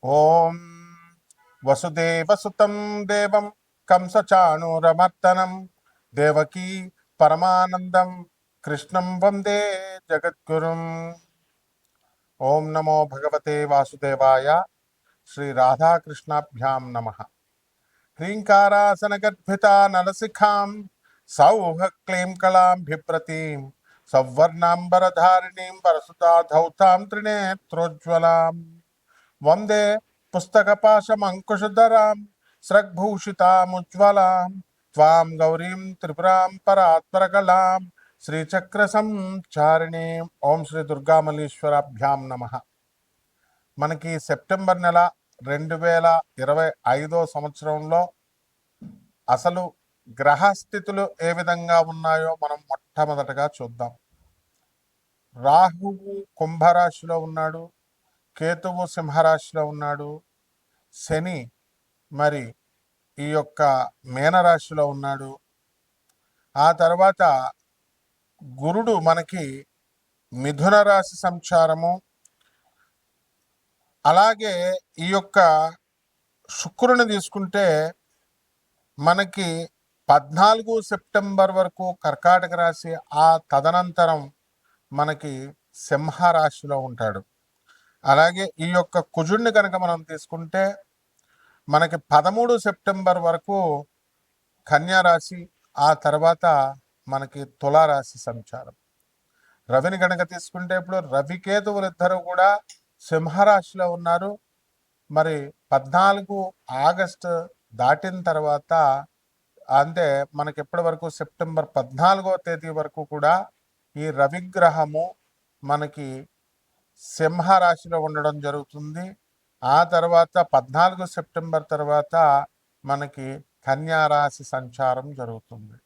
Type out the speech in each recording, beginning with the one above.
ఓం వసుదేవసుతం దేవం కంసచాణూరమర్దనం దేవకీ పరమానందం కృష్ణం వందే జగద్గురుం. ఓం నమో భగవతే వాసుదేవాయ. శ్రీ రాధాకృష్ణాభ్యాం నమః. హ్రీంకారాసనగర్భితా నలసిఖాం సౌహ క్లీం కళాం బిభ్రతీం సౌవర్ణాంబరధారిణీం వరసుతా ధౌతాం త్రినేత్రోజ్వలాం వందే పుస్తకపాశమంకుశధరాం స్రగ్భూషితాముజ్వలాం త్వాం గౌరీం త్రిపురాం పరాత్పరకలాం శ్రీచక్ర సంచారిణీం. ఓం శ్రీ దుర్గామల్లీశ్వరాభ్యాం నమః. మనకి సెప్టెంబర్ నెల 2025 సంవత్సరంలో అసలు గ్రహస్థితులు ఏ విధంగా ఉన్నాయో మనం మొట్టమొదటగా చూద్దాం. రాహువు కుంభరాశిలో ఉన్నాడు, కేతువు సింహరాశిలో ఉన్నాడు, శని మరి ఈ యొక్క మీనరాశిలో ఉన్నాడు. ఆ తర్వాత గురుడు మనకి మిథున రాశి సంచారము, అలాగే ఈ యొక్క శుక్రుని తీసుకుంటే మనకి 14 సెప్టెంబర్ వరకు కర్కాటక రాశి, ఆ తదనంతరం మనకి సింహరాశిలో ఉంటాడు. అలాగే ఈ యొక్క కుజుడిని కనుక మనం తీసుకుంటే మనకి 13 సెప్టెంబర్ వరకు కన్యా రాశి, ఆ తర్వాత మనకి తులారాశి సంచారం. రవిని కనుక తీసుకుంటే ఇప్పుడు రవికేతువులు ఇద్దరు కూడా సింహరాశిలో ఉన్నారు. మరి 14 ఆగస్టు దాటిన తర్వాత అంటే మనకి ఎప్పటి వరకు సెప్టెంబర్ 14వ తేదీ వరకు కూడా ఈ రవిగ్రహము మనకి సింహరాశిలో ఉండడం జరుగుతుంది. ఆ తర్వాత 14 సెప్టెంబర్ తర్వాత మనకి కన్యారాశి సంచారం జరుగుతుంది.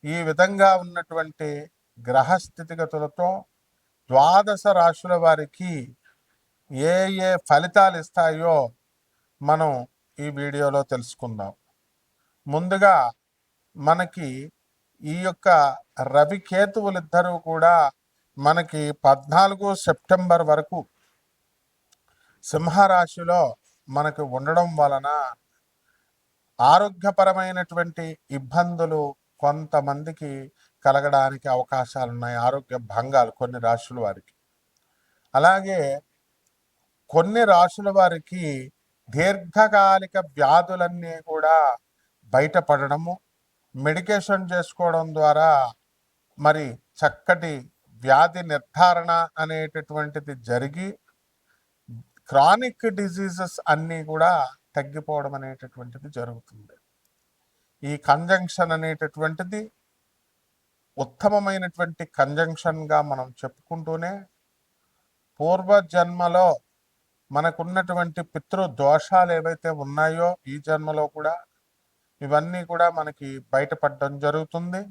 ఈ విధంగా ఉన్నటువంటి గ్రహ స్థితిగతులతో ద్వాదశ రాశుల వారికి ఏ ఏ ఫలితాలు ఇస్తాయో మనం ఈ వీడియోలో తెలుసుకుందాం. ముందుగా మనకి ఈ యొక్క రవికేతువులిద్దరూ కూడా మనకి 14 సెప్టెంబర్ వరకు సింహరాశిలో మనకు ఉండడం వలన ఆరోగ్యపరమైనటువంటి ఇబ్బందులు కొంతమందికి కలగడానికి అవకాశాలు ఉన్నాయి. ఆరోగ్య భంగాలు కొన్ని రాశుల వారికి. అలాగే కొన్ని రాశుల వారికి దీర్ఘకాలిక వ్యాధులన్నీ కూడా బయటపడడము, మెడికేషన్ చేసుకోవడం ద్వారా మరి చక్కటి వ్యాధి నిర్ధారణ అనేటటువంటిది జరిగి క్రానిక్ డిజీజెస్ అన్నీ కూడా తగ్గిపోవడం అనేటటువంటిది జరుగుతుంది. ఈ కంజంక్షన్ అనేటటువంటిది ఉత్తమమైనటువంటి కంజంక్షన్గా మనం చెప్పుకుంటూనే పూర్వజన్మలో మనకున్నటువంటి పితృ దోషాలు ఏవైతే ఉన్నాయో ఈ జన్మలో కూడా ఇవన్నీ కూడా మనకి బయటపడడం జరుగుతుంది.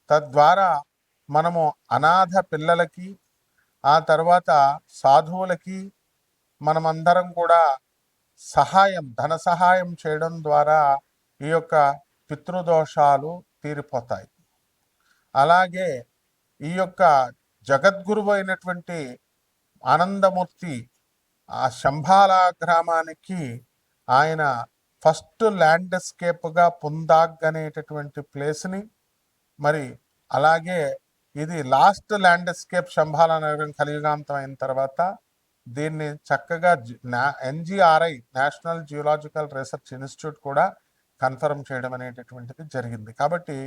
తద్వారా మనము అనాథ పిల్లలకి, ఆ తర్వాత సాధువులకి మనమందరం కూడా ధన సహాయం చేయడం ద్వారా ఈ యొక్క పితృదోషాలు తీరిపోతాయి. అలాగే ఈ యొక్క జగద్గురువు అయినటువంటి ఆనందమూర్తి ఆ శంభాల గ్రామానికి ఆయన ఫస్ట్ ల్యాండ్స్కేప్గా పుందాగ్ అనేటటువంటి ప్లేస్ని, మరి అలాగే ఇది లాస్ట్ ల్యాండ్స్కేప్ శంభాల నగరం కలియుగాంతం అయిన తర్వాత దీన్ని చక్కగా NGRI national geological research institute కూడా కన్ఫర్మ్ చేయడం అనేటటువంటిది జరిగింది. కాబట్టి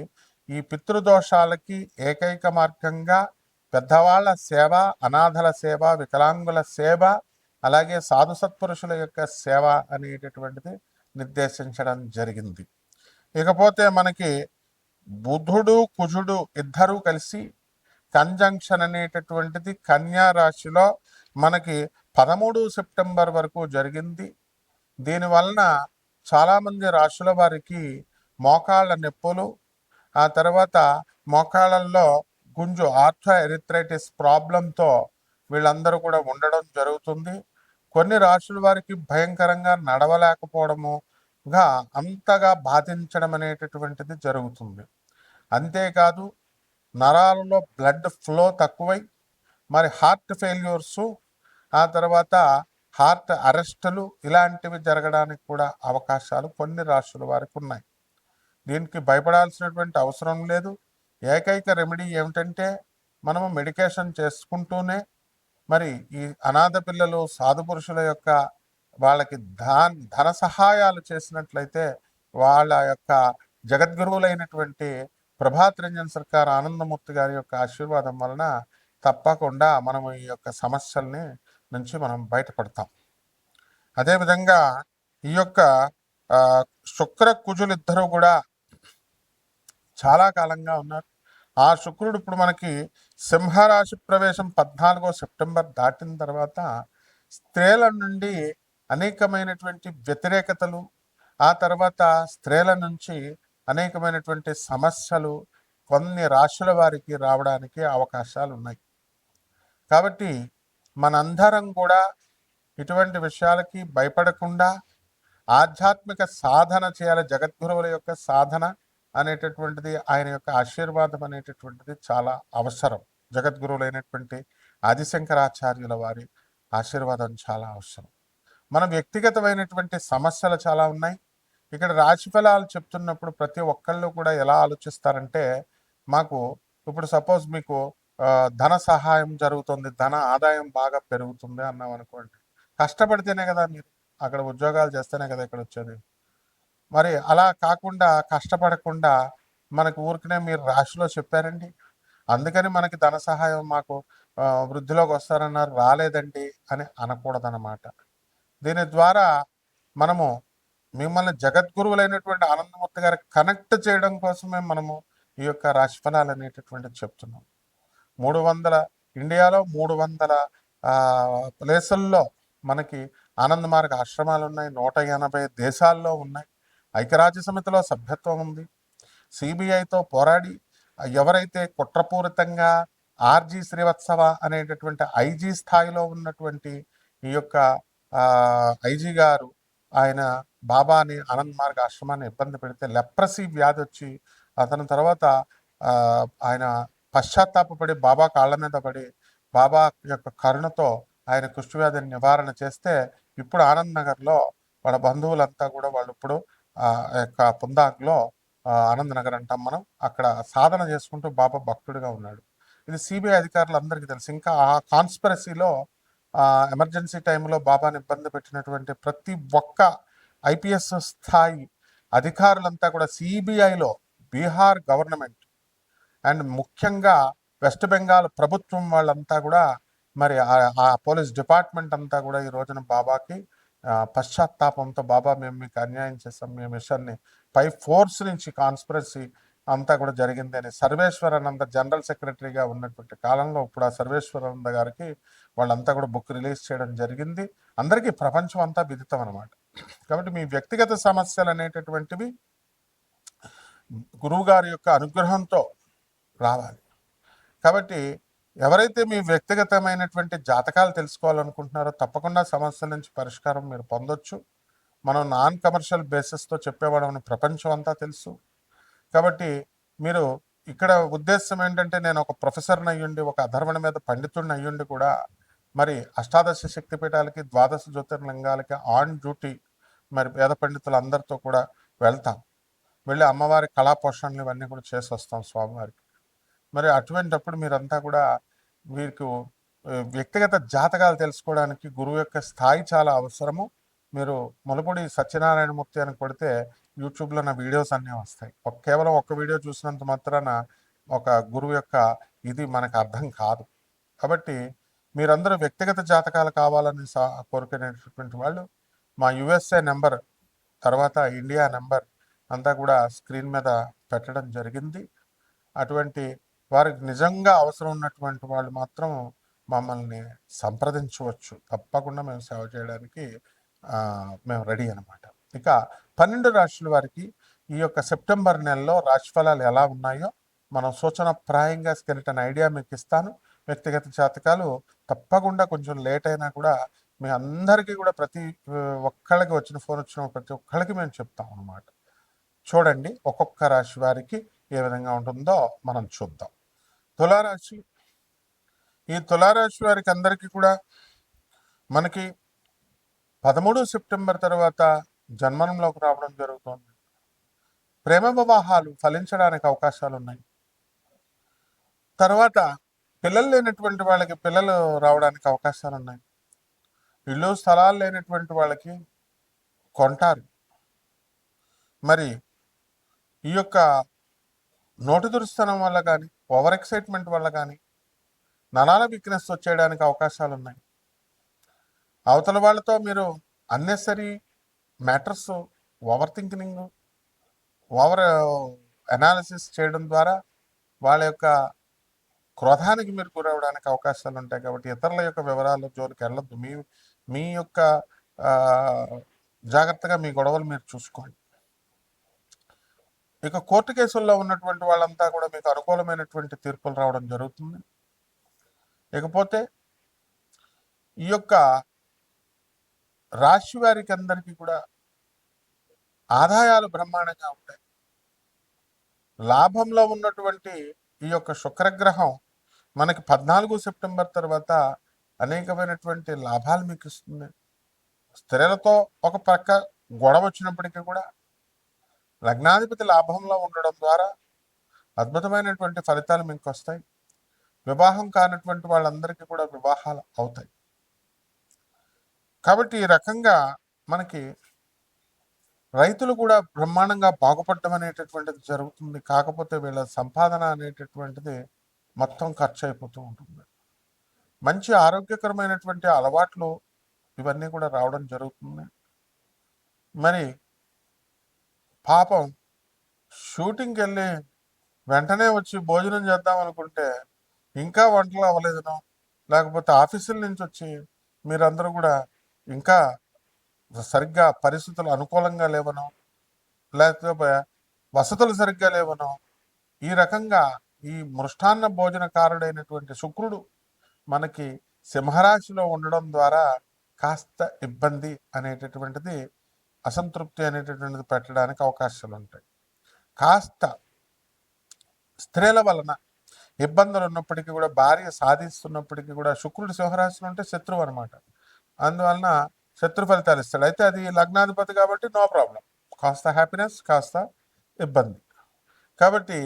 ఈ పితృదోషాలకి ఏకైక మార్గంగా పెద్దవాళ్ళ సేవ, అనాథల సేవ, వికలాంగుల సేవ, అలాగే సాధు సత్పురుషుల యొక్క సేవ అనేటటువంటిది నిర్దేశించడం జరిగింది. ఇకపోతే మనకి బుధుడు కుజుడు ఇద్దరూ కలిసి కంజంక్షన్ అనేటటువంటిది కన్యా రాశిలో మనకి 13 సెప్టెంబర్ వరకు జరిగింది. దీనివలన చాలామంది రాశుల వారికి మోకాళ్ళ నొప్పులు, ఆ తర్వాత మోకాళ్ళల్లో గుంజు ఆర్థో ఎరిథ్రైటిస్ ప్రాబ్లంతో వీళ్ళందరూ కూడా ఉండడం జరుగుతుంది. కొన్ని రాశుల వారికి భయంకరంగా నడవలేకపోవడముగా అంతగా బాధించడం అనేటటువంటిది జరుగుతుంది. అంతేకాదు నరాలలో బ్లడ్ ఫ్లో తక్కువై మరి హార్ట్ ఫెయిల్యూర్సు, ఆ తర్వాత హార్ట్ అరెస్టులు ఇలాంటివి జరగడానికి కూడా అవకాశాలు కొన్ని రాశుల వారికి ఉన్నాయి. దీనికి భయపడాల్సినటువంటి అవసరం లేదు. ఏకైక రెమెడీ ఏమిటంటే మనము మెడికేషన్ చేసుకుంటూనే మరి ఈ అనాథ పిల్లలు సాధు పురుషుల యొక్క వాళ్ళకి ధన సహాయాలు చేసినట్లయితే వాళ్ళ యొక్క జగద్గురువులైనటువంటి ప్రభాత్ రంజన్ సర్కార్ ఆనందమూర్తి గారి యొక్క ఆశీర్వాదం వలన తప్పకుండా మనము ఈ యొక్క సమస్యల్ని నుంచి మనం బయటపడతాం. అదేవిధంగా ఈ యొక్క శుక్ర కుజులు ఇద్దరు కూడా చాలా కాలంగా ఉన్నారు. ఆ శుక్రుడు ఇప్పుడు మనకి సింహరాశి ప్రవేశం 14 సెప్టెంబర్ దాటిన తర్వాత స్త్రీల నుండి అనేకమైనటువంటి వ్యతిరేకతలు, ఆ తర్వాత స్త్రీల నుంచి అనేకమైనటువంటి సమస్యలు కొన్ని రాశుల వారికి రావడానికి అవకాశాలు ఉన్నాయి. కాబట్టి మనందరం కూడా ఇటువంటి విషయాలకి భయపడకుండా ఆధ్యాత్మిక సాధన చేయాలి. జగద్గురువుల యొక్క సాధన అనేటటువంటిది, ఆయన యొక్క ఆశీర్వాదం అనేటటువంటిది చాలా అవసరం. జగద్గురువులైనటువంటి ఆదిశంకరాచార్యుల వారి ఆశీర్వాదం చాలా అవసరం. మన వ్యక్తిగతమైనటువంటి సమస్యలు చాలా ఉన్నాయి. ఇక్కడ రాశి ఫలాలు చెప్తున్నప్పుడు ప్రతి ఒక్కళ్ళు కూడా ఎలా ఆలోచిస్తారంటే, మాకు ఇప్పుడు సపోజ్ మీకు ధన సహాయం జరుగుతుంది, ధన ఆదాయం బాగా పెరుగుతుంది అన్నాం అనుకోండి, కష్టపడితేనే కదా, మీరు అక్కడ ఉద్యోగాలు చేస్తేనే కదా ఇక్కడ వచ్చేది. మరి అలా కాకుండా కష్టపడకుండా మనకు ఊరికనే మీరు రాశిలో చెప్పారండి, అందుకని మనకి ధన సహాయం మాకు వృద్ధిలోకి వస్తారన్నారు, రాలేదండి అని అనకూడదన్నమాట. దీని ద్వారా మనము మిమ్మల్ని జగద్గురువులైనటువంటి ఆనందమూర్తి గారికి కనెక్ట్ చేయడం కోసమే మనము ఈ యొక్క రాశిఫలాలు అనేటటువంటిది చెప్తున్నాం. 300 ఇండియాలో 300 ప్లేసుల్లో మనకి ఆనంద మార్గ ఆశ్రమాలు ఉన్నాయి. 180 దేశాల్లో ఉన్నాయి. ఐక్యరాజ్య సమితిలో సభ్యత్వం ఉంది. సిబిఐతో పోరాడి ఎవరైతే కుట్రపూరితంగా ఆర్జీ శ్రీవత్సవ అనేటటువంటి ఐజీ స్థాయిలో ఉన్నటువంటి ఈ యొక్క ఐజీ గారు ఆయన బాబాని ఆనంద్ మార్గ ఆశ్రమాన్ని ఇబ్బంది పెడితే లెప్రసీ వ్యాధి వచ్చి అతని తర్వాత ఆయన పశ్చాత్తాపడి బాబా కాళ్ళ మీద పడి బాబా యొక్క కరుణతో ఆయన కుష్ఠవ్యాధిని నివారణ చేస్తే ఇప్పుడు ఆనంద్ నగర్లో వాళ్ళ బంధువులంతా కూడా వాళ్ళు ఇప్పుడు యొక్క పుందాక్లో ఆనంద్ నగర్ అంటాం మనం, అక్కడ సాధన చేసుకుంటూ బాబా భక్తుడిగా ఉన్నాడు. ఇది సిబిఐ అధికారులందరికీ తెలుసు. ఇంకా ఆ కాన్స్పిరసీలో ఎమర్జెన్సీ టైంలో బాబాని ఇబ్బంది పెట్టినటువంటి ప్రతి ఒక్క ఐపీఎస్ స్థాయి అధికారులంతా కూడా సిబిఐలో బీహార్ గవర్నమెంట్ అండ్ ముఖ్యంగా వెస్ట్ బెంగాల్ ప్రభుత్వం వాళ్ళంతా కూడా మరి ఆ పోలీస్ డిపార్ట్మెంట్ అంతా కూడా ఈ రోజున బాబాకి పశ్చాత్తాపంతో, బాబా మేము మీకు అన్యాయం చేస్తాం, మీ మిషన్ని పై ఫోర్స్ నుంచి కాన్స్పిరసీ అంతా కూడా జరిగింది అని సర్వేశ్వరానంద జనరల్ సెక్రటరీగా ఉన్నటువంటి కాలంలో ఇప్పుడు ఆ సర్వేశ్వరానంద గారికి వాళ్ళంతా కూడా బుక్ రిలీజ్ చేయడం జరిగింది. అందరికీ ప్రపంచం అంతా విదితం అనమాట. కాబట్టి మీ వ్యక్తిగత సమస్యలు అనేటటువంటివి గురువు గారి యొక్క అనుగ్రహంతో రావాలి. కాబట్టి ఎవరైతే మీ వ్యక్తిగతమైనటువంటి జాతకాలు తెలుసుకోవాలనుకుంటున్నారో తప్పకుండా సమస్యల నుంచి పరిష్కారం మీరు పొందొచ్చు. మనం నాన్ కమర్షియల్ బేసిస్తో చెప్పేవాళ్ళని ప్రపంచం అంతా తెలుసు. కాబట్టి మీరు ఇక్కడ ఉద్దేశం ఏంటంటే, నేను ఒక ప్రొఫెసర్ని అయ్యుండి, ఒక అధర్వణ మీద పండితుడిని అయ్యుండి కూడా మరి అష్టాదశ శక్తిపీఠాలకి, ద్వాదశ జ్యోతిర్లింగాలకి ఆన్ డ్యూటీ మరి వేద పండితులందరితో కూడా వెళ్తాం. వెళ్ళి అమ్మవారి కళాపోషణలు ఇవన్నీ కూడా చేసి వస్తాం స్వామివారికి. మరి అటువంటిప్పుడు మీరంతా కూడా మీకు వ్యక్తిగత జాతకాలు తెలుసుకోవడానికి గురువు యొక్క స్థాయి చాలా అవసరము. మీరు ములపూడి సత్యనారాయణమూర్తి అని కొడితే యూట్యూబ్లో నా వీడియోస్ అన్నీ వస్తాయి. కేవలం ఒక్క వీడియో చూసినంత మాత్రాన ఒక గురువు యొక్క ఇది మనకు అర్థం కాదు. కాబట్టి మీరందరూ వ్యక్తిగత జాతకాలు కావాలని కోరుకునేటటువంటి వాళ్ళు మా యుఎస్ఏ నెంబర్ తర్వాత ఇండియా నెంబర్ అంతా కూడా స్క్రీన్ మీద పెట్టడం జరిగింది. అటువంటి వారికి నిజంగా అవసరం ఉన్నటువంటి వాళ్ళు మాత్రం మమ్మల్ని సంప్రదించవచ్చు. తప్పకుండా మేము సేవ చేయడానికి మేము రెడీ అనమాట. ఇక 12 రాశుల వారికి ఈ యొక్క సెప్టెంబర్ నెలలో రాశిఫలాలు ఎలా ఉన్నాయో మనం సూచనప్రాయంగా స్కెలిటన్ ఐడియా మీకు ఇస్తాను. వ్యక్తిగత జాతకాలు తప్పకుండా కొంచెం లేట్ అయినా కూడా మీ అందరికీ కూడా ప్రతి ఒక్కళ్ళకి వచ్చిన ఫోన్ వచ్చిన ప్రతి ఒక్కళ్ళకి మేము చెప్తాం అన్నమాట. చూడండి ఒక్కొక్క రాశి వారికి ఏ విధంగా ఉంటుందో మనం చూద్దాం. తులారాశి, ఈ తులారాశి వారికి అందరికీ కూడా మనకి 13 సెప్టెంబర్ తర్వాత జన్మనంలోకి రావడం జరుగుతుంది. ప్రేమ వివాహాలు ఫలించడానికి అవకాశాలు ఉన్నాయి. తర్వాత పిల్లలు లేనటువంటి వాళ్ళకి పిల్లలు రావడానికి అవకాశాలు ఉన్నాయి. ఇల్లు స్థలాలు లేనటువంటి వాళ్ళకి కొంటారు. మరి ఈ యొక్క నోటి దురుస్తనం వల్ల కానీ, ఓవర్ ఎక్సైట్మెంట్ వల్ల కానీ నరాల వీక్నెస్ వచ్చేయడానికి అవకాశాలు ఉన్నాయి. అవతల వాళ్ళతో మీరు unnecessary matters, over thinking, over analysis చేయడం ద్వారా వాళ్ళ యొక్క క్రోధానికి మీరు గురవడానికి అవకాశాలు ఉంటాయి. కాబట్టి ఇతరుల యొక్క వివరాల జోలికి వెళ్ళొద్దు. మీ యొక్క జాగ్రత్తగా మీ గొడవలు మీరు చూసుకోండి. ఇక కోర్టు కేసుల్లో ఉన్నటువంటి వాళ్ళంతా కూడా మీకు అనుకూలమైనటువంటి తీర్పులు రావడం జరుగుతుంది. ఇకపోతే ఈ యొక్క రాశి వారికి అందరికీ కూడా ఆదాయాలు బ్రహ్మాండంగా ఉంటాయి. లాభంలో ఉన్నటువంటి ఈ యొక్క శుక్రగ్రహం మనకి 14 సెప్టెంబర్ తర్వాత అనేకమైనటువంటి లాభాలు మీకు ఇస్తుంది. స్త్రీలతో ఒక ప్రక్క గొడవ వచ్చినప్పటికీ కూడా లగ్నాధిపతి లాభంలో ఉండడం ద్వారా అద్భుతమైనటువంటి ఫలితాలు మీకు వస్తాయి. వివాహం కానటువంటి వాళ్ళందరికీ కూడా వివాహాలు అవుతాయి. కాబట్టి ఈ రకంగా మనకి రైతులు కూడా బ్రహ్మాండంగా బాగుపడటం అనేటటువంటిది జరుగుతుంది. కాకపోతే వీళ్ళ సంపాదన అనేటటువంటిది మొత్తం ఖర్చు అయిపోతూ ఉంటుంది. మంచి ఆరోగ్యకరమైనటువంటి అలవాట్లు ఇవన్నీ కూడా రావడం జరుగుతుంది. మరి పాపం షూటింగ్కి వెళ్ళి వెంటనే వచ్చి భోజనం చేద్దాం అనుకుంటే ఇంకా వంటలు అవ్వలేదనో, లేకపోతే ఆఫీసుల నుంచి వచ్చి మీరందరూ కూడా ఇంకా సరిగ్గా పరిస్థితులు అనుకూలంగా లేవనో, లేకపోతే వసతులు సరిగ్గా లేవనో, ఈ రకంగా ఈ మృష్టాన్న భోజనకారుడైనటువంటి శుక్రుడు మనకి సింహరాశిలో ఉండడం ద్వారా కాస్త ఇబ్బంది అనేటటువంటిది, అసంతృప్తి అనేటటువంటిది పెట్టడానికి అవకాశాలు ఉంటాయి. కాస్త స్త్రీల వలన ఇబ్బందులు ఉన్నప్పటికీ కూడా, భార్య సాధిస్తున్నప్పటికీ కూడా, శుక్రుడు సింహరాశిలో ఉంటే శత్రువు అనమాట. అందువలన శత్రు ఫలితాలు ఇస్తాడు. అయితే అది లగ్నాధిపతి కాబట్టి నో ప్రాబ్లం, కాస్త హ్యాపీనెస్, కాస్త ఇబ్బంది. కాబట్టి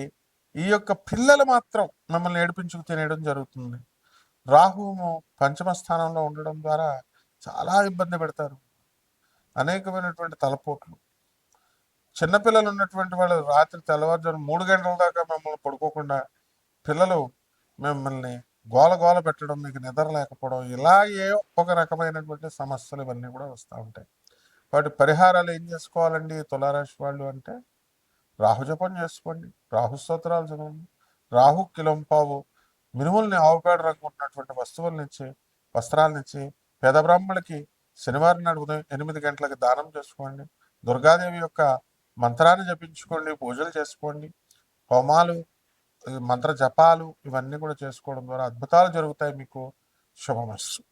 ఈ యొక్క పిల్లలు మాత్రం మిమ్మల్ని ఏడిపించుకు తినేయడం జరుగుతుంది. రాహువు పంచమ స్థానంలో ఉండడం ద్వారా చాలా ఇబ్బంది పెడతారు. అనేకమైనటువంటి తలపోట్లు. చిన్నపిల్లలు ఉన్నటువంటి వాళ్ళు రాత్రి తెల్లవారుజాము 3 గంటల దాకా మిమ్మల్ని పడుకోకుండా పిల్లలు మిమ్మల్ని గోల పెట్టడం, మీకు నిద్ర లేకపోవడం, ఇలా ఒక రకమైనటువంటి సమస్యలు ఇవన్నీ కూడా వస్తూ ఉంటాయి. వాటి పరిహారాలు ఏం చేసుకోవాలండి తులారాశి వాళ్ళు అంటే, రాహుజపం చేసుకోండి, రాహు స్తోత్రాలు చదవండి, రాహు కిలంపావు మినుముల్ని ఆవుపేడ రంగు ఉన్నటువంటి వస్తువులనిచ్చి, వస్త్రాలనిచ్చి, పేద బ్రాహ్మణులకి శనివారం నాడు ఉదయం 8 గంటలకు దానం చేసుకోండి. దుర్గాదేవి యొక్క మంత్రాన్ని జపించుకోండి, పూజలు చేసుకోండి, హోమాలు, మంత్ర జపాలు ఇవన్నీ కూడా చేసుకోవడం ద్వారా అద్భుతాలు జరుగుతాయి. మీకు శుభమస్తు.